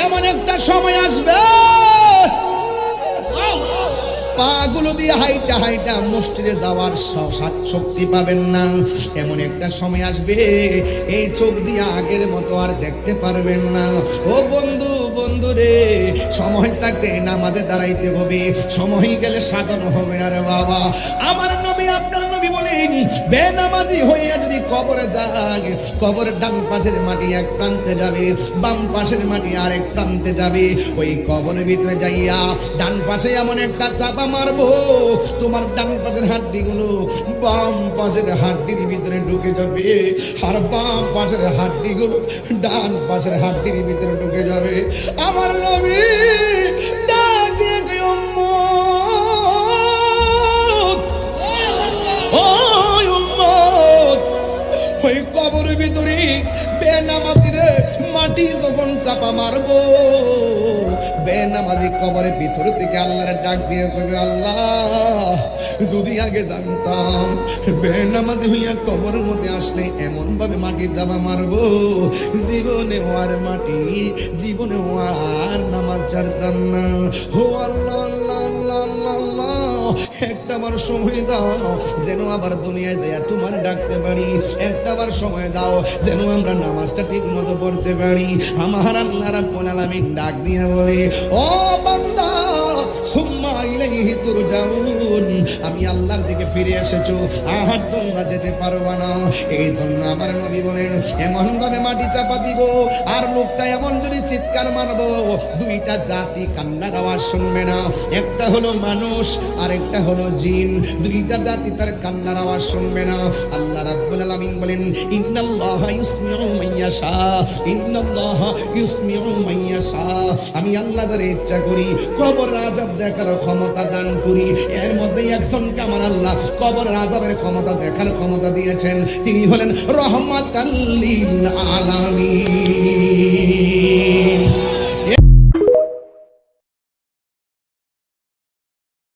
এমন একটা সময় আসবে পাগুলো দিয়ে হাইটা হাইটা মসজিদে যাওয়ার শক্তি পাবেন না। এমন একটা সময় আসবে এই চোখ দিয়ে আগের মতো আর দেখতে পারবেন না। ও বন্ধু, বন্ধু রে, সময় থাকতে নামাজে দাঁড়াইতে হবে, সময় গেলে সাধন হবে না রে বাবা। আমার নবী, আপনার নবী বলেন, বেনামাজি হইয়া যদি কবরে যায়, কবরের ডান পাশের মাটি এক প্রান্তে যাবে, বাম পাশের মাটি আরেক প্রান্তে যাবে। ওই কবরের ভিতরে যাইয়া ডান পাশে এমন একটা চাপা মারবো, তোমার ডান পাশের হাড্ডিগুলো বাম পাশের হাড্ডির ভিতরে ঢুকে যাবে, আর বাম পাশের হাড্ডিগুলো ডান পাশের হাড্ডির ভিতরে ঢুকে যাবে। আমার নবী ডাক দিয়ে কই, উম্মত, ও উম্মত, ওই কবরের ভিতরে বেনামাজিরে মাটি যখন চাপা মারবো, বেনামাজি কবরের ভিতর থেকে আল্লাহর ডাক দিয়ে কইবে, আল্লাহ যদি আগে জানতাম বেনামাজি হইয়া কবরের মধ্যে আসলে এমন ভাবে মাটির চাপা মারবো, জীবনে আর মাটি, জীবনে আর নামাজ ছাড়তাম না। ও আল্লাহ, আল্লাহ, আল্লাহ, আল্লাহ, আল্লাহ, একটা বার সময় দাও যেন আবার দুনিয়ায় যায় তোমার ডাকতে পারি, একটা বার সময় দাও যেন আমরা নামাজটা ঠিক মতো পড়তে পারি। আমার আল্লাহ রাব্বুল আলামিন ডাক দিয়ে বলে, ও বান্দা, সুম্মা ইলাইহি তুরজাউন, আমি আল্লাহর দিকে ফিরে এসেছো, আর তোমরা যেতে পারবা না। এই জন্য আমার নবী বলেন, এমন ভাবে মাটি চাপা দিব আর লোকটা এমন যদি চিৎকার মারবো, দুইটা জাতি কান্নার আওয়াজ শুনবে না। একটা হলো মানুষ আর একটা হলো জিন, দুইটা জাতি তার কান্নার আওয়াজ শুনবে না। আল্লাহ রাব্বুল আলামিন বলেন, ইন্নাল্লাহা ইউসমিউ মাইয়াশা, ইন্নাল্লাহা ইউসমিউ মাইয়াশা, আমি আল্লাহ যারে ইচ্ছা করি কবর আযাব দেখার ক্ষমতা দান করি। এর মধ্যে একজনকে আমার আল্লাহ কবর আযাবের ক্ষমতা দেখার ক্ষমতা দিয়েছেন, তিনি হলেন রহমাতাল লিল আলামিন।